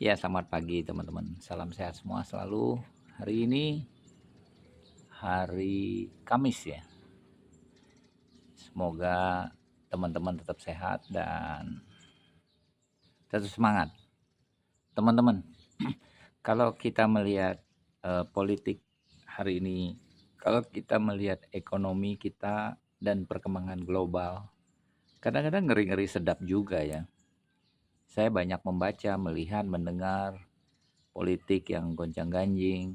Ya, selamat pagi teman-teman. Salam sehat semua selalu. Hari ini hari Kamis ya. Semoga teman-teman tetap sehat dan tetap semangat. Teman-teman, kalau kita melihat politik hari ini, kalau kita melihat ekonomi kita dan perkembangan global, kadang-kadang ngeri-ngeri sedap juga ya. Saya banyak membaca, melihat, mendengar politik yang gonjang-ganjing.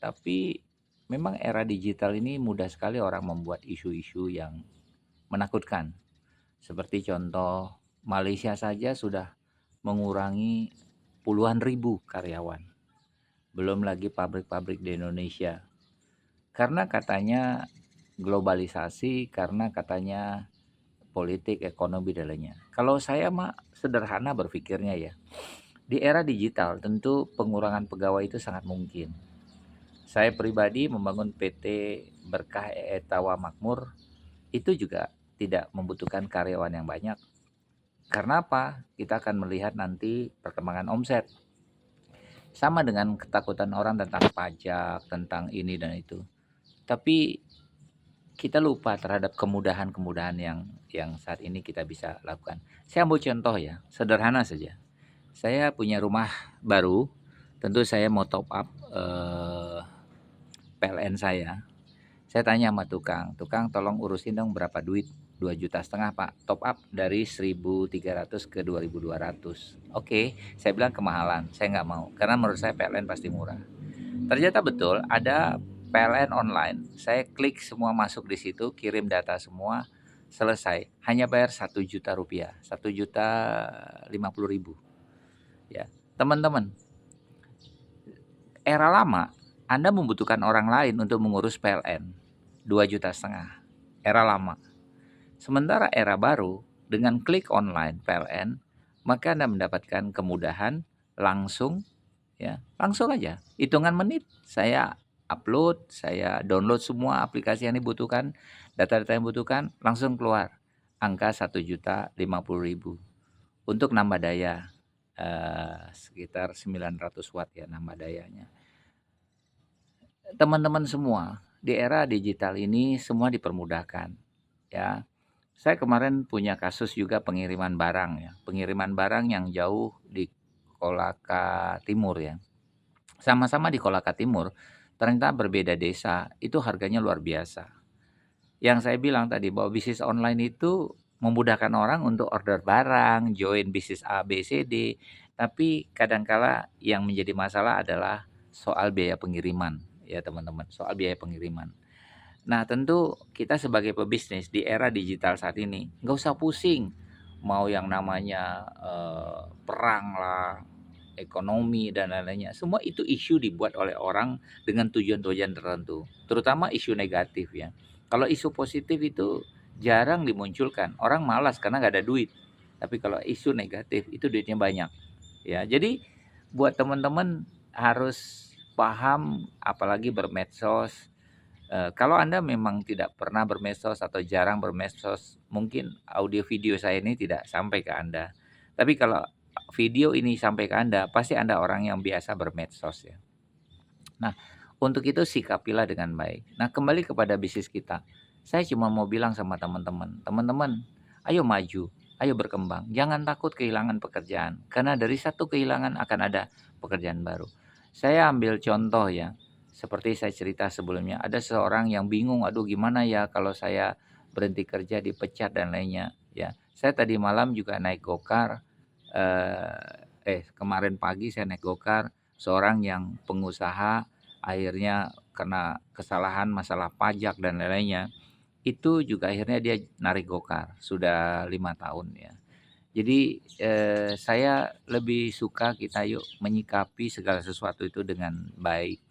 Tapi memang era digital ini mudah sekali orang membuat isu-isu yang menakutkan. Seperti contoh, Malaysia saja sudah mengurangi puluhan ribu karyawan. Belum lagi pabrik-pabrik di Indonesia. Karena katanya globalisasi, karena katanya politik, ekonomi, dan lainnya. Kalau saya mah sederhana berpikirnya ya. Di era digital tentu pengurangan pegawai itu sangat mungkin. Saya pribadi membangun PT Berkah Tawa Makmur itu juga tidak membutuhkan karyawan yang banyak. Karena apa? Kita akan melihat nanti perkembangan omset. Sama dengan ketakutan orang tentang pajak, tentang ini dan itu. Tapi kita lupa terhadap kemudahan-kemudahan yang saat ini kita bisa lakukan. Saya ambil contoh ya, sederhana saja. Saya punya rumah baru, tentu saya mau top up PLN saya. Saya tanya sama tukang, "Tukang tolong urusin dong berapa duit?" 2,5 juta Pak, top up dari 1.300 ke 2.200. Oke, saya bilang kemahalan, saya nggak mau, karena menurut saya PLN pasti murah. Ternyata betul, ada PLN online, saya klik semua masuk di situ, kirim data semua, selesai, hanya bayar 1 juta rupiah, 1.050.000 ya. Teman-teman, era lama, Anda membutuhkan orang lain untuk mengurus PLN, 2,5 juta. Era lama. Sementara era baru, dengan klik online PLN, maka Anda mendapatkan kemudahan langsung ya, langsung aja. Hitungan menit saya upload, saya download semua aplikasi yang dibutuhkan, data-data yang dibutuhkan, langsung keluar angka 1.050.000 untuk nambah daya sekitar 900 watt ya nambah dayanya. Teman-teman semua, di era digital ini semua dipermudahkan ya. Saya kemarin punya kasus juga pengiriman barang ya, pengiriman barang yang jauh di Kolaka Timur ya. Sama-sama di Kolaka Timur, ternyata berbeda desa, itu harganya luar biasa. Yang saya bilang tadi bahwa bisnis online itu memudahkan orang untuk order barang, join bisnis A, B, C, D, tapi kadangkala yang menjadi masalah adalah soal biaya pengiriman ya teman-teman, soal biaya pengiriman. Nah, tentu kita sebagai pebisnis di era digital saat ini nggak usah pusing mau yang namanya perang lah, ekonomi dan lain-lainnya. Semua itu isu dibuat oleh orang dengan tujuan-tujuan tertentu, terutama isu negatif ya. Kalau isu positif itu jarang dimunculkan, orang malas karena nggak ada duit. Tapi kalau isu negatif itu duitnya banyak ya. Jadi buat teman-teman harus paham apalagi bermedsos. Kalau Anda memang tidak pernah bermedsos atau jarang bermedsos, mungkin audio video saya ini tidak sampai ke Anda. Tapi kalau video ini sampai ke Anda, pasti Anda orang yang biasa bermedsos ya. Nah, untuk itu sikapilah dengan baik. Nah, kembali kepada bisnis kita. Saya cuma mau bilang sama teman-teman, teman-teman, ayo maju, ayo berkembang. Jangan takut kehilangan pekerjaan, karena dari satu kehilangan akan ada pekerjaan baru. Saya ambil contoh ya, seperti saya cerita sebelumnya, ada seorang yang bingung, aduh gimana ya kalau saya berhenti kerja, dipecat dan lainnya. Ya, saya tadi malam juga naik gokar, kemarin pagi saya naik gokar, seorang yang pengusaha akhirnya kena kesalahan masalah pajak dan lain-lainnya, itu juga akhirnya dia narik gokar, sudah 5 tahun ya. Jadi, saya lebih suka kita yuk menyikapi segala sesuatu itu dengan baik.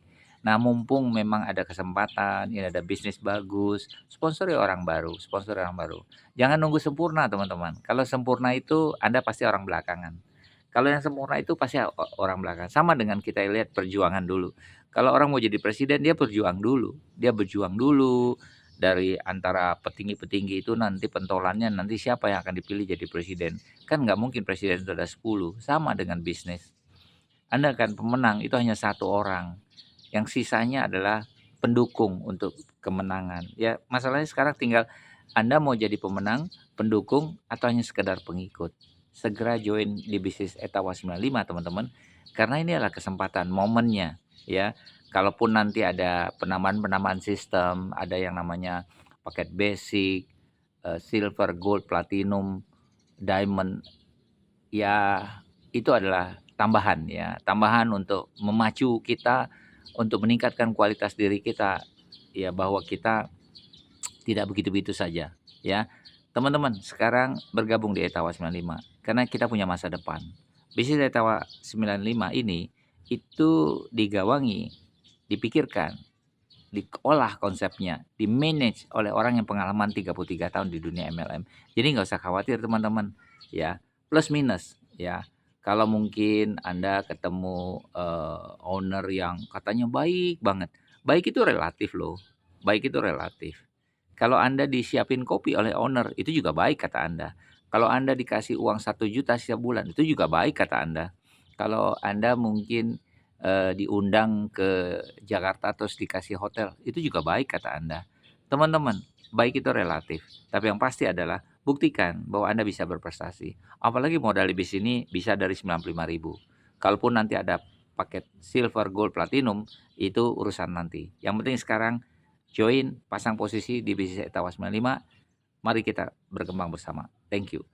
Nah, mumpung memang ada kesempatan, ini ada bisnis bagus, sponsori orang baru, sponsori orang baru. Jangan nunggu sempurna teman-teman, kalau sempurna itu Anda pasti orang belakangan. Kalau yang sempurna itu pasti orang belakang, sama dengan kita lihat perjuangan dulu. Kalau orang mau jadi presiden dia berjuang dulu, dari antara petinggi-petinggi itu nanti pentolannya nanti siapa yang akan dipilih jadi presiden. Kan nggak mungkin presiden itu ada 10, sama dengan bisnis. Anda kan pemenang itu hanya satu orang, yang sisanya adalah pendukung untuk kemenangan. Ya, masalahnya sekarang tinggal Anda mau jadi pemenang, pendukung, atau hanya sekedar pengikut. Segera join di bisnis Etawa 95 teman-teman, karena ini adalah kesempatan, momennya ya. Kalaupun nanti ada penamaan-penamaan sistem, ada yang namanya paket basic, silver, gold, platinum, diamond, ya itu adalah tambahan ya, tambahan untuk memacu kita, untuk meningkatkan kualitas diri kita, ya bahwa kita tidak begitu-begitu saja ya. Teman-teman sekarang bergabung di Etawa 95 karena kita punya masa depan. Bisnis Etawa 95 ini itu digawangi, dipikirkan, diolah konsepnya, di-manage oleh orang yang pengalaman 33 tahun di dunia MLM. Jadi nggak usah khawatir teman-teman ya, plus minus ya. Kalau mungkin Anda ketemu owner yang katanya baik banget, baik itu relatif loh, baik itu relatif. Kalau Anda disiapin kopi oleh owner, itu juga baik kata Anda. Kalau Anda dikasih uang 1 juta setiap bulan, itu juga baik kata Anda. Kalau Anda mungkin diundang ke Jakarta terus dikasih hotel, itu juga baik kata Anda. Teman-teman, baik itu relatif. Tapi yang pasti adalah buktikan bahwa Anda bisa berprestasi. Apalagi modal di bisnis ini bisa dari 95.000. Kalaupun nanti ada paket silver, gold, platinum, itu urusan nanti. Yang penting sekarang join, pasang posisi di bisnis Etawa 95. Mari kita berkembang bersama. Thank you.